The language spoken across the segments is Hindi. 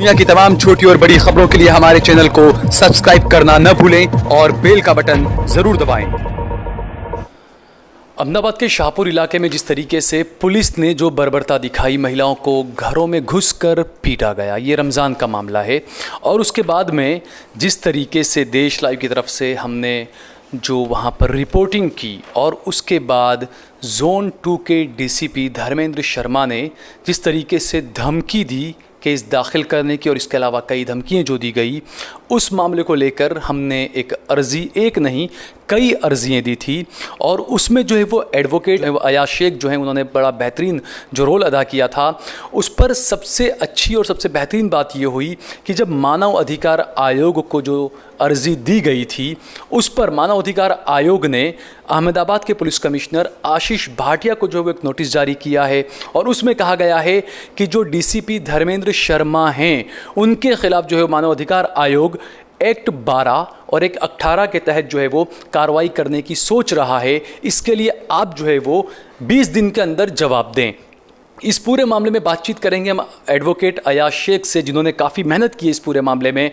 दुनिया की तमाम छोटी और बड़ी खबरों के लिए हमारे चैनल को सब्सक्राइब करना न भूलें और बेल का बटन ज़रूर दबाएं। अहमदाबाद के शाहपुर इलाके में जिस तरीके से पुलिस ने जो बर्बरता दिखाई, महिलाओं को घरों में घुसकर पीटा गया, ये रमज़ान का मामला है। और उसके बाद में जिस तरीके से देश लाइव की तरफ से हमने जो वहाँ पर रिपोर्टिंग की और उसके बाद जोन 2 के डीसीपी धर्मेंद्र शर्मा ने जिस तरीके से धमकी दी केस दाखिल करने की और इसके अलावा कई धमकियाँ जो दी गई, उस मामले को लेकर हमने एक अर्ज़ी, एक नहीं कई अर्ज़ियाँ दी थी। और उसमें जो है वो एडवोकेट अयाज शेख जो है उन्होंने बड़ा बेहतरीन जो रोल अदा किया था। उस पर सबसे अच्छी और सबसे बेहतरीन बात ये हुई कि जब मानव अधिकार आयोग को जो अर्ज़ी दी गई थी, उस पर मानव अधिकार आयोग ने अहमदाबाद के पुलिस कमिश्नर आशीष भाटिया को जो एक नोटिस जारी किया है और उसमें कहा गया है कि जो डीसीपी धर्मेंद्र शर्मा हैं उनके खिलाफ जो है मानव अधिकार आयोग एक्ट 12 और एक्ट 18 के तहत जो है वो कार्रवाई करने की सोच रहा है। इसके लिए आप जो है वो 20 दिन के अंदर जवाब दें। इस पूरे मामले में बातचीत करेंगे हम एडवोकेट अयाज शेख से, जिन्होंने काफ़ी मेहनत की इस पूरे मामले में।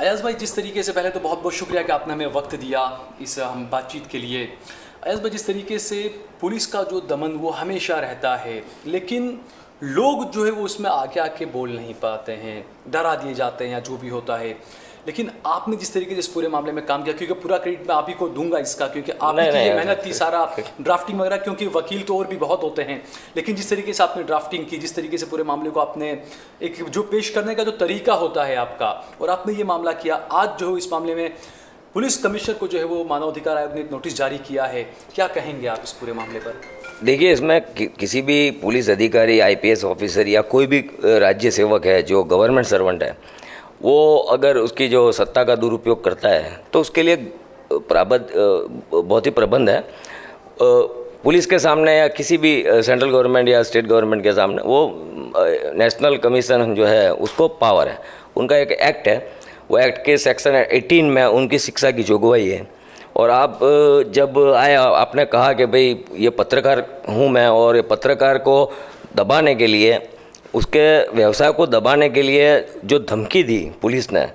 अयाज भाई, जिस तरीके से पहले तो बहुत बहुत शुक्रिया कि आपने हमें वक्त दिया इस हम बातचीत के लिए। अयाज भाई, जिस तरीके से पुलिस का जो दमन वो हमेशा रहता है, लेकिन लोग जो है वो उसमें आके आके बोल नहीं पाते हैं, डरा दिए जाते हैं या जो भी होता है। लेकिन आपने जिस तरीके से इस पूरे मामले में काम किया, क्योंकि पूरा क्रेडिट मैं आप ही को दूंगा इसका, क्योंकि आपकी ये मेहनत थी, सारा ड्राफ्टिंग वगैरह, क्योंकि वकील तो और भी बहुत होते हैं, लेकिन जिस तरीके से आपने ड्राफ्टिंग की, जिस तरीके से पूरे मामले को आपने एक जो पेश करने का जो तरीका होता है आपका, और आपने ये मामला किया, आज जो है इस मामले में पुलिस कमिश्नर को जो है वो मानव अधिकार आयोग ने एक नोटिस जारी किया है, क्या कहेंगे आप इस पूरे मामले पर? देखिए, इसमें किसी भी पुलिस अधिकारी, आईपीएस ऑफिसर या कोई भी राज्य सेवक है जो गवर्नमेंट सर्वेंट है, वो अगर उसकी जो सत्ता का दुरुपयोग करता है तो उसके लिए बहुत ही प्रबंध है। पुलिस के सामने या किसी भी सेंट्रल गवर्नमेंट या स्टेट गवर्नमेंट के सामने वो नेशनल कमीशन जो है उसको पावर है, उनका एक एक्ट है, वो एक्ट के सेक्शन 18 में उनकी शिक्षा की जोगवाई है। और आप जब आए, आपने कहा कि भाई ये पत्रकार हूँ मैं, और ये पत्रकार को दबाने के लिए, उसके व्यवसाय को दबाने के लिए जो धमकी दी पुलिस ने,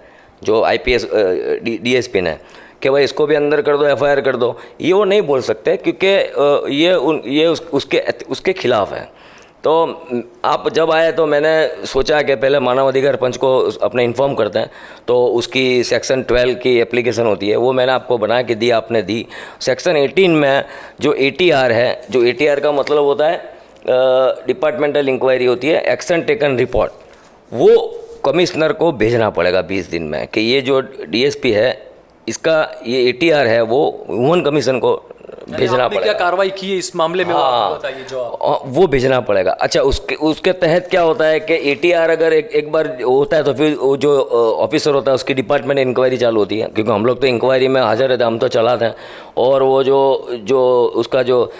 जो आईपीएस डीएसपी ने, कि भाई इसको भी अंदर कर दो, एफआईआर कर दो, ये वो नहीं बोल सकते, क्योंकि ये उसके खिलाफ है। तो आप जब आए तो मैंने सोचा कि पहले मानव अधिकार पंच को अपने इन्फॉर्म करते हैं, तो उसकी सेक्शन 12 की एप्लीकेशन होती है, वो मैंने आपको बना के दी, आपने दी। सेक्शन 18 में जो एटीआर है, जो एटीआर का मतलब होता है डिपार्टमेंटल इंक्वायरी होती है, एक्शन टेकन रिपोर्ट, वो कमिश्नर को भेजना पड़ेगा 20 दिन में, कि ये जो डीएसपी है इसका ये एटीआर है वो वुमेन कमीशन को भेजना पड़ेगा। क्या कार्रवाई की है इस मामले में? हाँ, बताइए। जो वो भेजना पड़ेगा। अच्छा, उसके तहत क्या होता है कि एटीआर अगर एक बार होता है तो फिर वो जो ऑफिसर होता है उसकी डिपार्टमेंट इंक्वायरी चालू होती है, क्योंकि हम लोग तो इंक्वायरी में हाजिर रहते हैं, हम तो चलाते हैं। और वो जो उसका जो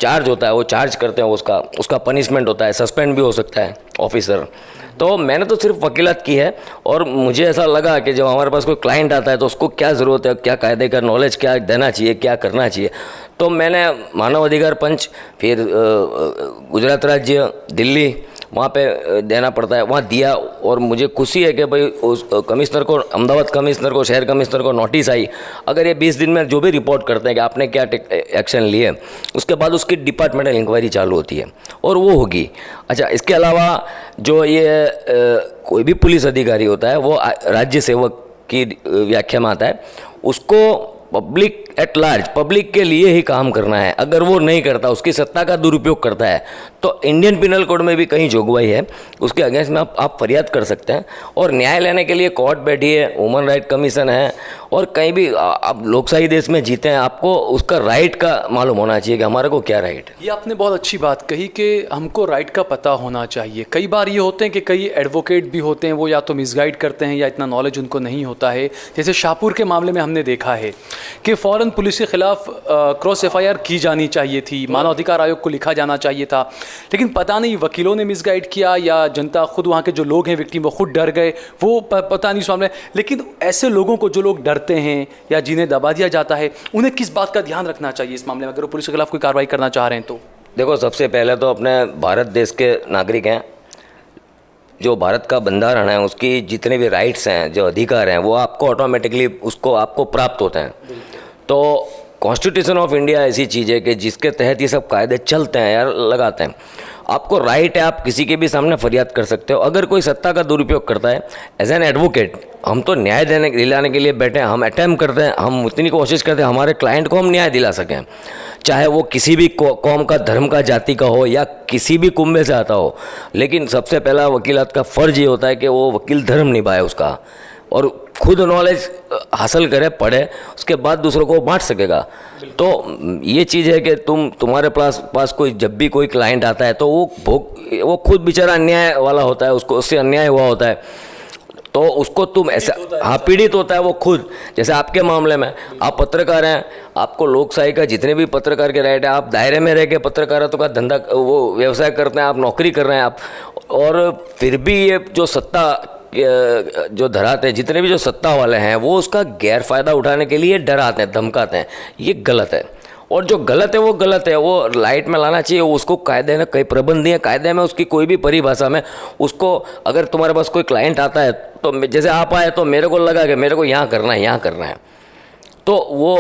चार्ज होता है वो चार्ज करते हैं, उसका पनिशमेंट होता है, सस्पेंड भी हो सकता है ऑफिसर। तो मैंने तो सिर्फ वकीलत की है, और मुझे ऐसा लगा कि जब हमारे पास कोई क्लाइंट आता है तो उसको क्या ज़रूरत है, क्या कायदे का नॉलेज क्या देना चाहिए, क्या करना चाहिए, तो मैंने मानव अधिकार पंच, फिर गुजरात राज्य, दिल्ली, वहाँ पे देना पड़ता है, वहाँ दिया। और मुझे खुशी है कि भाई उस कमिश्नर को, अहमदाबाद कमिश्नर को, शहर कमिश्नर को नोटिस आई। अगर ये 20 दिन में जो भी रिपोर्ट करते हैं कि आपने क्या एक्शन लिए, उसके बाद उसकी डिपार्टमेंटल इंक्वायरी चालू होती है और वो होगी। अच्छा, इसके अलावा जो ये कोई भी पुलिस अधिकारी होता है वो राज्य सेवक की व्याख्या में आता है, उसको पब्लिक एट लार्ज, पब्लिक के लिए ही काम करना है। अगर वो नहीं करता, उसकी सत्ता का दुरुपयोग करता है, तो इंडियन पिनल कोड में भी कहीं जोगवाई है, उसके अगेंस्ट में आप फरियाद कर सकते हैं। और न्याय लेने के लिए कोर्ट बैठी है, ह्यूमन राइट कमीशन है, और कहीं भी आप लोकशाही देश में जीते हैं, आपको उसका राइट का मालूम होना चाहिए कि हमारे को क्या राइट है। ये आपने बहुत अच्छी बात कही कि हमको राइट का पता होना चाहिए। कई बार ये होते हैं कि कई एडवोकेट भी होते हैं, वो या तो मिसगाइड करते हैं या इतना नॉलेज उनको नहीं होता है। जैसे शाहपुर के मामले में हमने देखा है कि फ़ौरन पुलिस के खिलाफ क्रॉस एफआईआर की जानी चाहिए थी, मानव अधिकार आयोग को लिखा जाना चाहिए था, लेकिन पता नहीं वकीलों ने मिसगाइड किया या जनता खुद, वहाँ के जो लोग हैं विक्टिम, वो खुद डर गए, वो पता नहीं सामने। लेकिन ऐसे लोगों को जो लोग डरते हैं या जिन्हें दबा दिया जाता है, उन्हें किस बात का ध्यान रखना चाहिए इस मामले में, अगर वो पुलिस के खिलाफ कोई कार्रवाई करना चाह रहे हैं तो? देखो, सबसे पहले तो अपने भारत देश के नागरिक हैं, जो भारत का बंधारण है उसकी जितने भी राइट्स हैं, जो अधिकार हैं, वो आपको ऑटोमेटिकली उसको आपको प्राप्त होते हैं। तो कॉन्स्टिट्यूशन ऑफ इंडिया ऐसी चीज़ है कि जिसके तहत ये सब कायदे चलते हैं यार, लगाते हैं। आपको राइट है, आप किसी के भी सामने फरियाद कर सकते हो। अगर कोई सत्ता का दुरुपयोग करता है, एज एन एडवोकेट हम तो न्याय दिलाने के लिए बैठे हैं। हम अटैम्प्ट करते हैं, हम उतनी कोशिश करते हैं हमारे क्लाइंट को हम न्याय दिला सकें, चाहे वो किसी भी कौम का, धर्म का, जाति का हो या किसी भी कुंबे से आता हो। लेकिन सबसे पहला वकीलात का फ़र्ज ये होता है कि वो वकील धर्म निभाए उसका, और खुद नॉलेज हासिल करे, पढ़े, उसके बाद दूसरों को बांट सकेगा। तो ये चीज़ है कि तुम्हारे पास कोई जब भी कोई क्लाइंट आता है तो वो खुद बेचारा अन्याय वाला होता है, उसको उससे अन्याय हुआ होता है, तो उसको तुम ऐसा, हाँ, पीड़ित होता है वो खुद। जैसे आपके मामले में आप पत्रकार हैं, आपको लोकशाही का जितने भी पत्रकार के राइट है, आप दायरे में रह के पत्रकारिता का धंधा, वो व्यवसाय करते हैं, आप नौकरी कर रहे हैं आप, और फिर भी ये जो सत्ता जो धराते हैं, जितने भी जो सत्ता वाले हैं, वो उसका गैर फायदा उठाने के लिए डराते हैं, धमकाते हैं। ये गलत है, और जो गलत है वो गलत है, वो लाइट में लाना चाहिए। उसको कायदे में कई प्रबंध है, कायदे में उसकी कोई भी परिभाषा में उसको, अगर तुम्हारे पास कोई क्लाइंट आता है तो जैसे आप आए तो मेरे को लगा कि मेरे को यहाँ करना है, यहाँ करना है, तो वो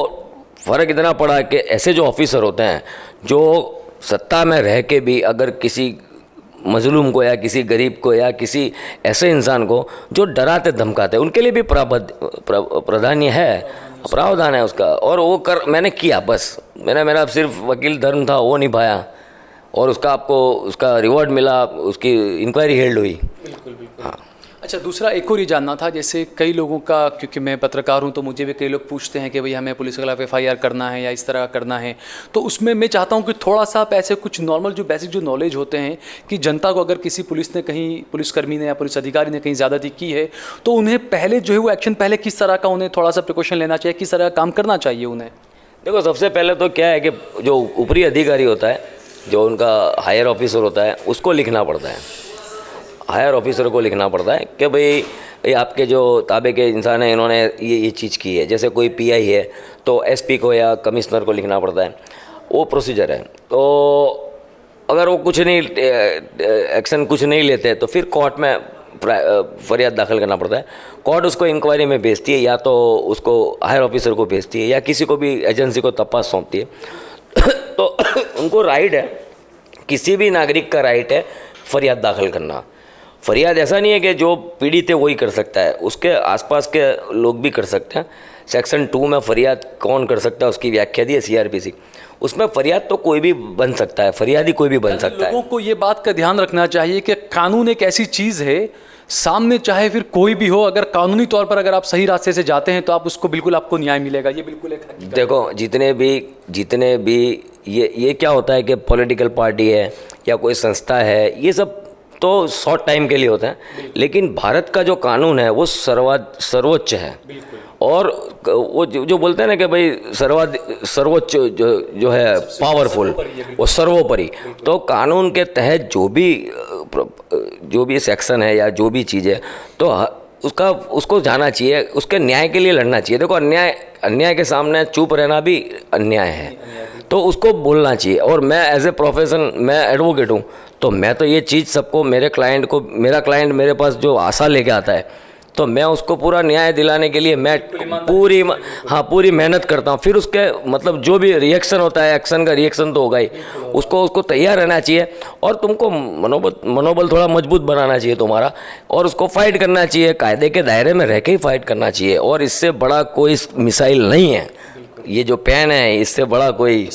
फ़र्क इतना पड़ा कि ऐसे जो ऑफिसर होते हैं जो सत्ता में रह के भी अगर किसी मजलूम को या किसी गरीब को या किसी ऐसे इंसान को जो डराते धमकाते, उनके लिए भी प्रावधान है, प्रावधान है उसका। और वो मैंने किया, बस मेरा सिर्फ वकील धर्म था, वो निभाया, और उसका आपको उसका रिवॉर्ड मिला, उसकी इंक्वायरी हेल्ड हुई। बिल्कुल। हाँ। अच्छा, दूसरा एक और ये जानना था, जैसे कई लोगों का, क्योंकि मैं पत्रकार हूँ तो मुझे भी कई लोग पूछते हैं कि भाई हमें पुलिस के खिलाफ FIR करना है या इस तरह करना है, तो उसमें मैं चाहता हूँ कि थोड़ा सा आप ऐसे कुछ नॉर्मल जो बेसिक जो नॉलेज होते हैं कि जनता को, अगर किसी पुलिसकर्मी ने या पुलिस अधिकारी ने कहीं ज़्यादती की है तो उन्हें पहले जो है वो एक्शन पहले किस तरह का उन्हें थोड़ा सा प्रिकॉशन लेना चाहिए, किस तरह का काम करना चाहिए उन्हें? देखो, सबसे पहले तो क्या है कि जो ऊपरी अधिकारी होता है, जो उनका हायर ऑफिसर होता है, उसको लिखना पड़ता है, हायर ऑफिसर को लिखना पड़ता है कि भाई ये आपके जो ताबे के इंसान हैं, इन्होंने ये चीज़ की है। जैसे कोई PI है तो SP को या कमिश्नर को लिखना पड़ता है, वो प्रोसीजर है। तो अगर वो कुछ नहीं, एक्शन कुछ नहीं लेते तो फिर कोर्ट में फरियाद दाखिल करना पड़ता है। कोर्ट उसको इंक्वायरी में भेजती है, या तो उसको हायर ऑफिसर को भेजती है, या किसी को भी एजेंसी को तपास सौंपती है। तो उनको राइट है, किसी भी नागरिक का राइट है फरियाद दाखिल करना। फरियाद ऐसा नहीं है कि जो पीड़ित है वही कर सकता है, उसके आसपास के लोग भी कर सकते हैं। सेक्शन 2 में फरियाद कौन कर सकता है उसकी व्याख्या दी है CRPC। उसमें फरियाद तो कोई भी बन सकता है, फरियादी कोई भी बन सकता है। लोगों को ये बात का ध्यान रखना चाहिए कि कानून एक ऐसी चीज़ है, सामने चाहे फिर कोई भी हो, अगर कानूनी तौर पर अगर आप सही रास्ते से जाते हैं तो आप उसको बिल्कुल आपको न्याय मिलेगा। ये बिल्कुल एक हकीकत। देखो, जितने भी ये क्या होता है कि पॉलिटिकल पार्टी है या कोई संस्था है, ये सब तो शॉर्ट टाइम के लिए होता है, लेकिन भारत का जो कानून है वो सर्वोच्च है। और वो जो बोलते हैं ना कि भाई सर्वोच्च जो है पावरफुल, वो सर्वोपरि। तो कानून के तहत जो भी सेक्शन है या जो भी चीज़ है, तो उसको जाना चाहिए, उसके न्याय के लिए लड़ना चाहिए। देखो, अन्याय के सामने चुप रहना भी अन्याय है, तो उसको बोलना चाहिए। और मैं एज ए प्रोफेशन, मैं एडवोकेट हूँ, तो मैं तो ये चीज़ सबको, मेरा क्लाइंट मेरे पास जो आशा लेके आता है, तो मैं उसको पूरा न्याय दिलाने के लिए मैं पूरी मेहनत करता हूँ। फिर उसके मतलब जो भी रिएक्शन होता है, एक्शन का रिएक्शन तो होगा ही, उसको तैयार रहना चाहिए। और तुमको मनोबल थोड़ा मजबूत बनाना चाहिए तुम्हारा, और उसको फाइट करना चाहिए, कायदे के दायरे में रह के ही फाइट करना चाहिए। और इससे बड़ा कोई मिसाइल नहीं है, ये जो पेन है, इससे बड़ा कोई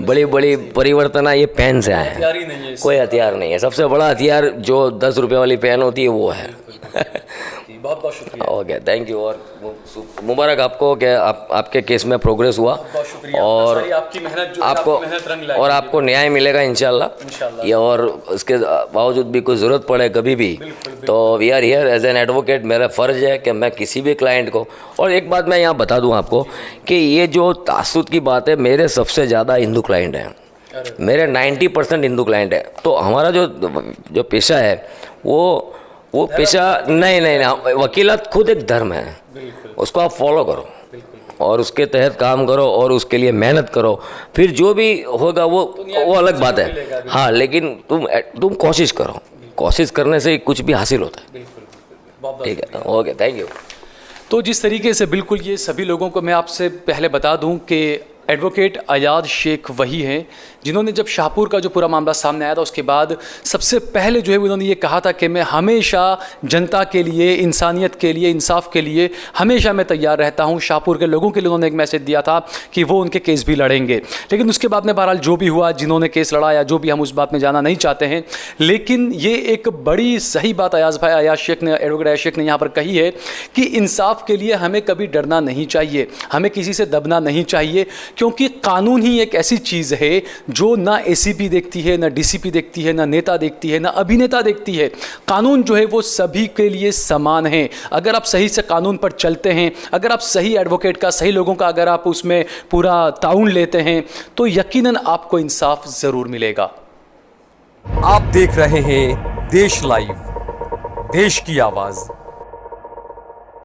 बड़ी परिवर्तन है, ये पेन से आया है, कोई हथियार नहीं है। सबसे बड़ा हथियार जो 10 रुपये वाली पेन होती है वो है। बहुत बहुत शुक्रिया। Okay, thank you. और मुबारक आपको कि आपके केस में प्रोग्रेस हुआ, बहुत शुक्रिया। और आपकी मेहनत जो आपको आपकी मेहनत रंग लाएगी। और आपको न्याय मिलेगा इंशाल्लाह। ये और इसके बावजूद भी कोई ज़रूरत पड़े कभी भी, तो we are here as an advocate. मेरा फ़र्ज़ है कि मैं किसी भी क्लाइंट को, और एक बात मैं यहाँ बता दूँ आपको कि ये जो तासुद की बात है, मेरे सबसे ज़्यादा हिंदू क्लाइंट हैं, मेरे 90% हिंदू क्लाइंट है। तो हमारा जो पेशा है वो पेशा नहीं, वकीलात खुद एक धर्म है, उसको आप फॉलो करो और उसके तहत काम करो और उसके लिए मेहनत करो। फिर जो भी होगा वो अलग बात है, हाँ, लेकिन तुम कोशिश करो। कोशिश करने से कुछ भी हासिल होता है। बिल्कुल बहुत ठीक है, ओके, थैंक यू। तो जिस तरीके से बिल्कुल ये सभी लोगों को मैं आपसे पहले बता दूं कि एडवोकेट अयाज शेख वही हैं जिन्होंने जब शाहपुर का जो पूरा मामला सामने आया था उसके बाद सबसे पहले जो है उन्होंने ये कहा था कि मैं हमेशा जनता के लिए, इंसानियत के लिए, इंसाफ के लिए हमेशा मैं तैयार रहता हूँ। शाहपुर के लोगों के लिए उन्होंने एक मैसेज दिया था कि वो उनके केस भी लड़ेंगे। लेकिन उसके बाद में बहरहाल जो भी हुआ, जिन्होंने केस लड़ा या जो भी, हम उस बात में जाना नहीं चाहते हैं। लेकिन ये एक बड़ी सही बात अयाज शेख ने, एडवोकेट अयाज शेख ने यहाँ पर कही है कि इंसाफ के लिए हमें कभी डरना नहीं चाहिए, हमें किसी से दबना नहीं चाहिए, क्योंकि कानून ही एक ऐसी चीज़ है जो ना एसीपी देखती है, ना डीसीपी देखती है, ना नेता देखती है, ना अभिनेता देखती है। कानून जो है वो सभी के लिए समान है। अगर आप सही से कानून पर चलते हैं, अगर आप सही एडवोकेट का, सही लोगों का अगर आप उसमें पूरा ताउन लेते हैं तो यकीनन आपको इंसाफ ज़रूर मिलेगा। आप देख रहे हैं देश लाइव, देश की आवाज़।